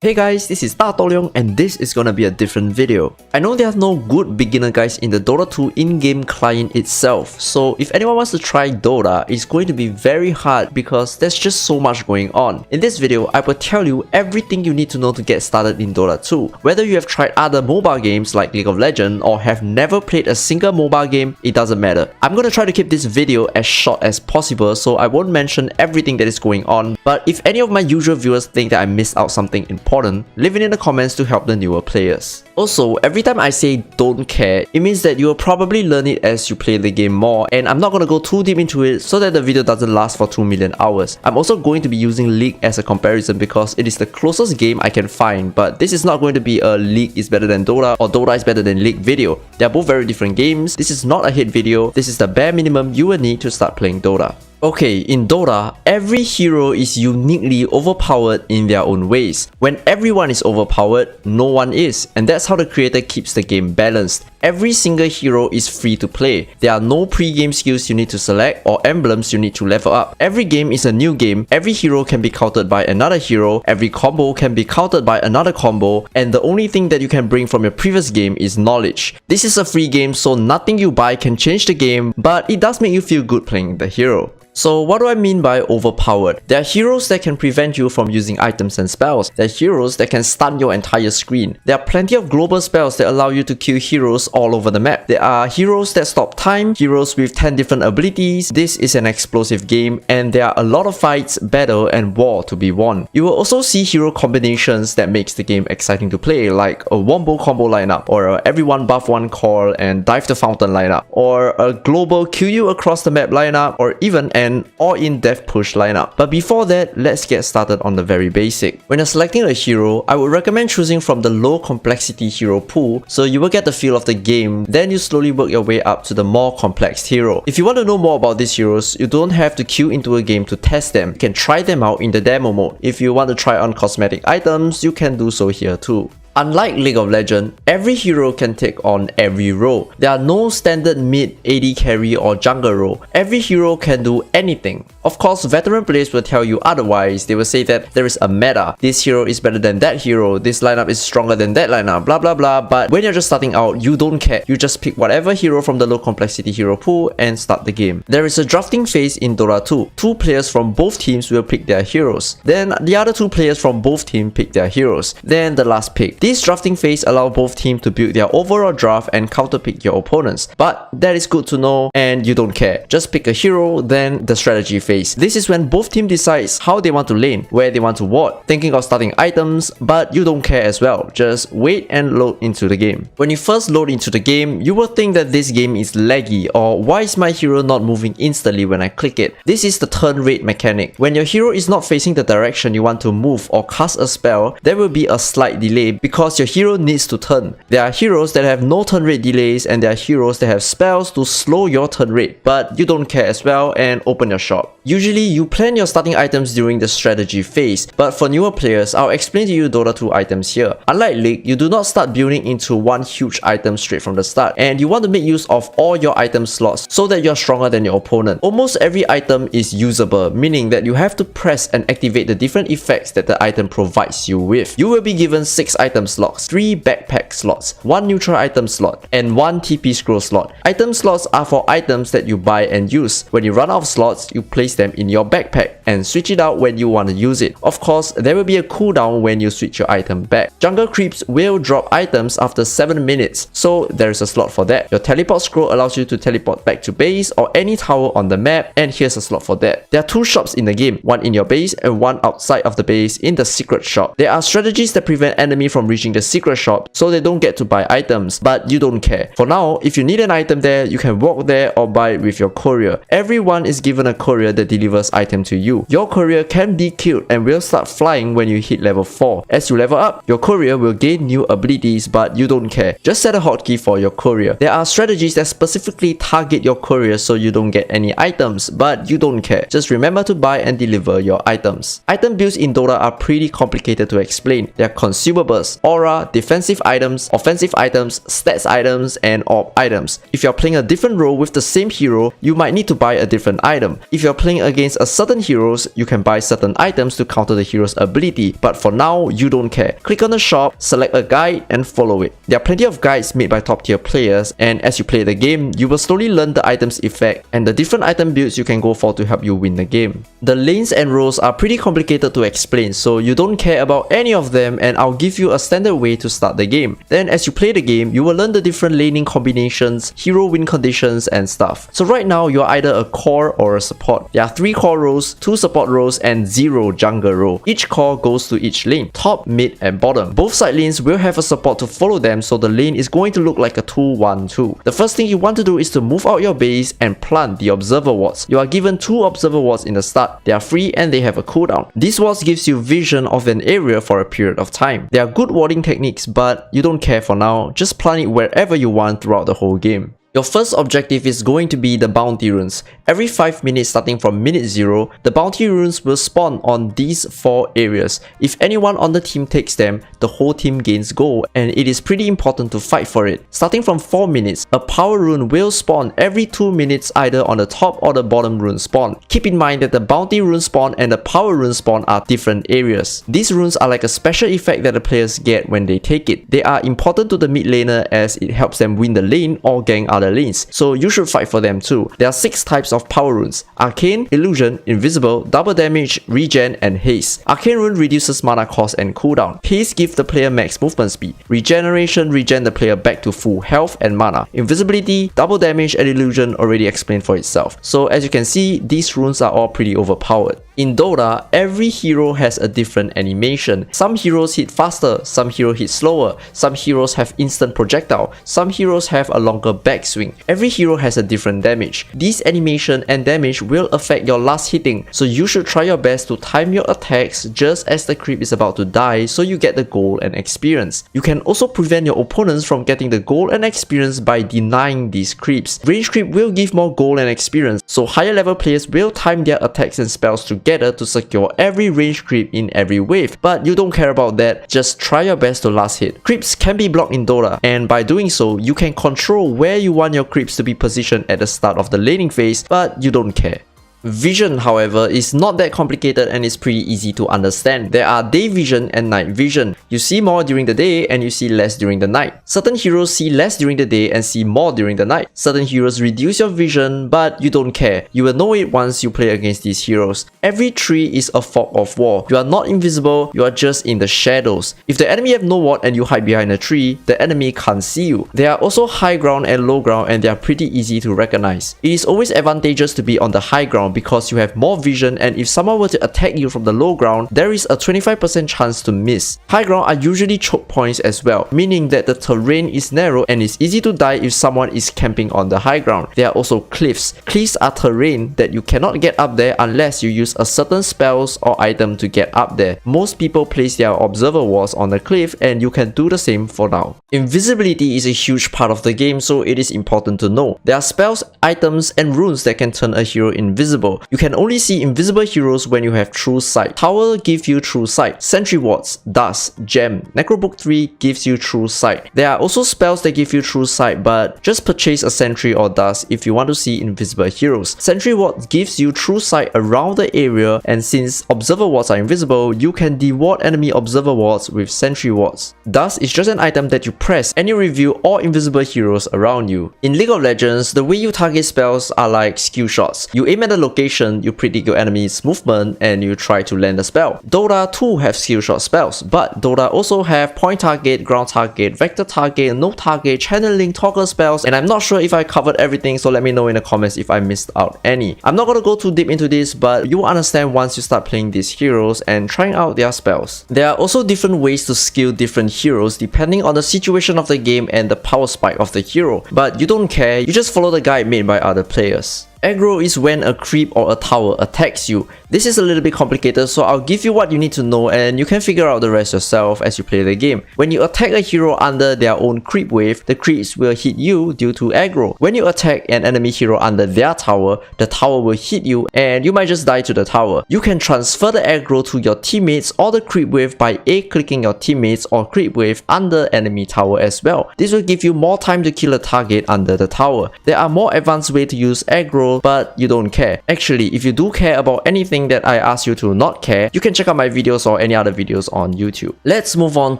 Hey guys, this is Leong and this is gonna be a different video. I know there's no good beginner guides in the Dota 2 in-game client itself, so if anyone wants to try Dota, it's going to be very hard because there's just so much going on. In this video, I will tell you everything you need to know to get started in Dota 2. Whether you have tried other MOBA games like League of Legends or have never played a single MOBA game, it doesn't matter. I'm gonna try to keep this video as short as possible, so I won't mention everything that is going on, but if any of my usual viewers think that I missed out something important, leave it in the comments to help the newer players. Also, every time I say don't care, it means that you will probably learn it as you play the game more, and I'm not gonna go too deep into it so that the video doesn't last for 2 million hours. I'm also going to be using League as a comparison because it is the closest game I can find, but this is not going to be a League is better than Dota or Dota is better than League video. They are both very different games. This is not a hate video. This is the bare minimum you will need to start playing Dota. Okay, in Dota, every hero is uniquely overpowered in their own ways. When everyone is overpowered, no one is, and that's how the creator keeps the game balanced. Every single hero is free to play. There are no pre-game skills you need to select or emblems you need to level up. Every game is a new game, every hero can be countered by another hero, every combo can be countered by another combo, and the only thing that you can bring from your previous game is knowledge. This is a free game, so nothing you buy can change the game, but it does make you feel good playing the hero. So what do I mean by overpowered? There are heroes that can prevent you from using items and spells. There are heroes that can stun your entire screen. There are plenty of global spells that allow you to kill heroes all over the map. There are heroes that stop time, heroes with 10 different abilities. This is an explosive game and there are a lot of fights, battle and war to be won. You will also see hero combinations that makes the game exciting to play, like a wombo combo lineup, or a everyone buff one call and dive the fountain lineup, or a global kill you across the map lineup, or even an all-in death push lineup. But before that, let's get started on the very basic. When you're selecting a hero, I would recommend choosing from the low complexity hero pool so you will get the feel of the game, then you slowly work your way up to the more complex hero. If you want to know more about these heroes, you don't have to queue into a game to test them. You can try them out in the demo mode. If you want to try on cosmetic items, you can do so here too. Unlike League of Legends, every hero can take on every role. There are no standard mid, AD carry or jungle role. Every hero can do anything. Of course, veteran players will tell you otherwise. They will say that there is a meta. This hero is better than that hero. This lineup is stronger than that lineup, blah blah blah. But when you're just starting out, you don't care. You just pick whatever hero from the low complexity hero pool and start the game. There is a drafting phase in Dota 2. Two players from both teams will pick their heroes. Then the other two players from both teams pick their heroes. Then the last pick. This drafting phase allows both teams to build their overall draft and counterpick your opponents. But that is good to know and you don't care. Just pick a hero, then the strategy phase. This is when both teams decides how they want to lane, where they want to ward, thinking of starting items, but you don't care as well. Just wait and load into the game. When you first load into the game, you will think that this game is laggy or why is my hero not moving instantly when I click it? This is the turn rate mechanic. When your hero is not facing the direction you want to move or cast a spell, there will be a slight delay because your hero needs to turn. There are heroes that have no turn rate delays and there are heroes that have spells to slow your turn rate, but you don't care as well and open your shop. Usually, you plan your starting items during the strategy phase, but for newer players, I'll explain to you Dota 2 items here. Unlike League, you do not start building into one huge item straight from the start, and you want to make use of all your item slots so that you're stronger than your opponent. Almost every item is usable, meaning that you have to press and activate the different effects that the item provides you with. You will be given 6 item slots, 3 backpack slots, 1 neutral item slot, and 1 TP scroll slot. Item slots are for items that you buy and use. When you run out of slots, you place them in your backpack and switch it out when you want to use it. Of course, there will be a cooldown when you switch your item back. Jungle creeps will drop items after 7 minutes, so there is a slot for that. Your teleport scroll allows you to teleport back to base or any tower on the map, and here's a slot for that. There are 2 shops in the game, one in your base and one outside of the base in the secret shop. There are strategies that prevent enemy from reaching the secret shop so they don't get to buy items, but you don't care. For now, if you need an item there, you can walk there or buy it with your courier. Everyone is given a courier that delivers item to you. Your courier can be killed and will start flying when you hit level 4. As you level up, your courier will gain new abilities, but you don't care. Just set a hotkey for your courier. There are strategies that specifically target your courier so you don't get any items, but you don't care. Just remember to buy and deliver your items. Item builds in Dota are pretty complicated to explain. They are consumables, aura, defensive items, offensive items, stats items, and orb items. If you're playing a different role with the same hero, you might need to buy a different item. If you're playing against a certain heroes, you can buy certain items to counter the hero's ability, but for now, you don't care. Click on the shop, select a guide, and follow it. There are plenty of guides made by top tier players, and as you play the game, you will slowly learn the item's effect and the different item builds you can go for to help you win the game. The lanes and roles are pretty complicated to explain, so you don't care about any of them, and I'll give you a standard way to start the game. Then as you play the game, you will learn the different laning combinations, hero win conditions, and stuff. So right now, you're either a core or a support. There are 3 core roles, 2 support roles, and 0 jungle role. Each core goes to each lane, top, mid, and bottom. Both side lanes will have a support to follow them, so the lane is going to look like a 2-1-2. The first thing you want to do is to move out your base and plant the observer wards. You are given 2 observer wards in the start. They are free and they have a cooldown. These wards gives you vision of an area for a period of time. They are good warding techniques, but you don't care for now. Just plant it wherever you want throughout the whole game. Your first objective is going to be the bounty runes. Every 5 minutes starting from minute 0, the bounty runes will spawn on these 4 areas. If anyone on the team takes them, the whole team gains gold, and it is pretty important to fight for it. Starting from 4 minutes, a power rune will spawn every 2 minutes either on the top or the bottom rune spawn. Keep in mind that the bounty rune spawn and the power rune spawn are different areas. These runes are like a special effect that the players get when they take it. They are important to the mid laner as it helps them win the lane or gang other lanes, so you should fight for them too. There are 6 types of power runes: Arcane, Illusion, Invisible, Double Damage, Regen, and Haste. Arcane rune reduces mana cost and cooldown. Haste gives the player max movement speed. Regeneration regen the player back to full health and mana. Invisibility, Double Damage, and Illusion already explained for itself. So as you can see, these runes are all pretty overpowered. In Dota, every hero has a different animation. Some heroes hit faster, some heroes hit slower, some heroes have instant projectile, some heroes have a longer backswing. Every hero has a different damage. These animation and damage will affect your last hitting, so you should try your best to time your attacks just as the creep is about to die so you get the gold and experience. You can also prevent your opponents from getting the gold and experience by denying these creeps. Range creep will give more gold and experience, so higher level players will time their attacks and spells together to secure every range creep in every wave, but you don't care about that. Just try your best to last hit. Creeps can be blocked in Dota, and by doing so, you can control where you want your creeps to be positioned at the start of the laning phase, but you don't care. Vision, however, is not that complicated and is pretty easy to understand. There are day vision and night vision. You see more during the day and you see less during the night. Certain heroes see less during the day and see more during the night. Certain heroes reduce your vision, but you don't care. You will know it once you play against these heroes. Every tree is a fog of war. You are not invisible, you are just in the shadows. If the enemy have no ward and you hide behind a tree, the enemy can't see you. There are also high ground and low ground, and they are pretty easy to recognize. It is always advantageous to be on the high ground because you have more vision, and if someone were to attack you from the low ground, there is a 25% chance to miss. High ground are usually choke points as well, meaning that the terrain is narrow and it's easy to die if someone is camping on the high ground. There are also cliffs. Cliffs are terrain that you cannot get up there unless you use a certain spells or item to get up there. Most people place their observer walls on the cliff, and you can do the same for now. Invisibility is a huge part of the game, so it is important to know. There are spells, items, and runes that can turn a hero invisible. You can only see invisible heroes when you have true sight. Tower gives you true sight. Sentry wards, dust, gem, Necrobook 3 gives you true sight. There are also spells that give you true sight, but just purchase a sentry or dust if you want to see invisible heroes. Sentry ward gives you true sight around the area, and since observer wards are invisible, you can deward enemy observer wards with sentry wards. Dust is just an item that you press and you reveal all invisible heroes around you. In League of Legends, the way you target spells are like skill shots. You aim at a location, you predict your enemy's movement, and you try to land a spell. Dota too have skill shot spells, but Dota also have point target, ground target, vector target, node target, channeling, toggle spells, and I'm not sure if I covered everything, so let me know in the comments if I missed out any. I'm not gonna go too deep into this, but you will understand once you start playing these heroes and trying out their spells. There are also different ways to skill different heroes depending on the situation of the game and the power spike of the hero, but you don't care, you just follow the guide made by other players. Aggro is when a creep or a tower attacks you. This is a little bit complicated, so I'll give you what you need to know and you can figure out the rest yourself as you play the game. When you attack a hero under their own creep wave, the creeps will hit you due to aggro. When you attack an enemy hero under their tower, the tower will hit you and you might just die to the tower. You can transfer the aggro to your teammates or the creep wave by clicking your teammates or creep wave under enemy tower as well. This will give you more time to kill a target under the tower. There are more advanced ways to use aggro, but you don't care. Actually, if you do care about anything that I ask you to not care, you can check out my videos or any other videos on YouTube. Let's move on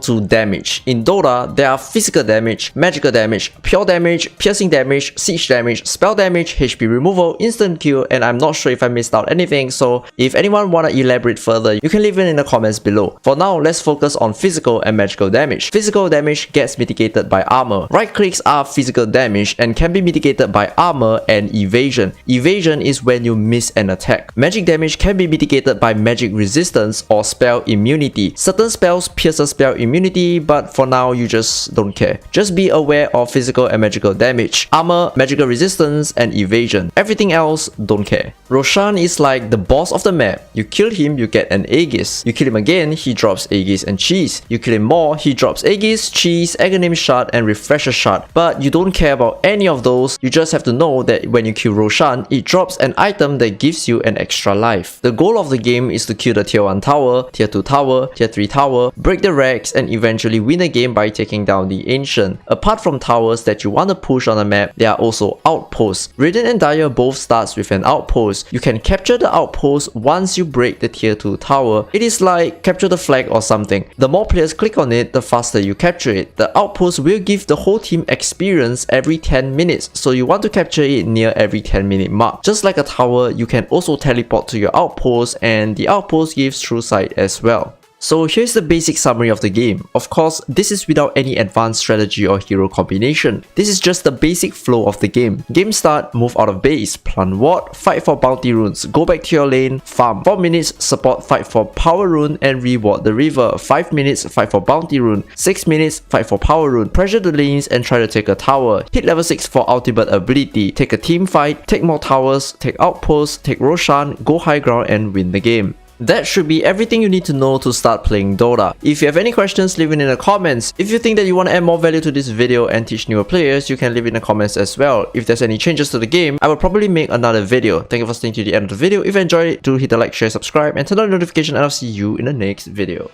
to damage. In Dota, there are physical damage, magical damage, pure damage, piercing damage, siege damage, spell damage, HP removal, instant kill, and I'm not sure if I missed out anything, so if anyone wanna elaborate further, you can leave it in the comments below. For now, let's focus on physical and magical damage. Physical damage gets mitigated by armor. Right clicks are physical damage and can be mitigated by armor and evasion. Evasion is when you miss an attack. Magic damage can be mitigated by magic resistance or spell immunity. Certain spells pierce a spell immunity, but for now you just don't care. Just be aware of physical and magical damage, armor, magical resistance, and evasion. Everything else, don't care. Roshan is like the boss of the map. You kill him, you get an Aegis. You kill him again, he drops Aegis and cheese. You kill him more, he drops Aegis, cheese, Aghanim shard, and refresher shard. But you don't care about any of those. You just have to know that when you kill Roshan, it drops an item that gives you an extra life. The goal of the game is to kill the tier 1 tower, tier 2 tower, tier 3 tower, break the racks, and eventually win the game by taking down the ancient. Apart from towers that you want to push on the map, there are also outposts. Radiant and Dire both starts with an outpost. You can capture the outpost once you break the tier 2 tower. It is like capture the flag or something. The more players click on it, the faster you capture it. The outpost will give the whole team experience every 10 minutes, so you want to capture it near every 10-minute mark. Just like a tower, you can also teleport to your outpost, and the outpost gives true sight as well. So here's the basic summary of the game. Of course, this is without any advanced strategy or hero combination. This is just the basic flow of the game. Game start, move out of base, plant ward, fight for bounty runes, go back to your lane, farm 4 minutes, support fight for power rune and reward the river, 5 minutes, fight for bounty rune, 6 minutes, fight for power rune, pressure the lanes and try to take a tower, hit level 6 for ultimate ability, take a team fight, take more towers, take outposts, take Roshan, go high ground and win the game. That should be everything you need to know to start playing Dota. If you have any questions, leave it in the comments. If you think that you want to add more value to this video and teach newer players, you can leave it in the comments as well. If there's any changes to the game, I will probably make another video. Thank you for staying to the end of the video. If you enjoyed it, do hit the like, share, subscribe, and turn on the notification, and I'll see you in the next video.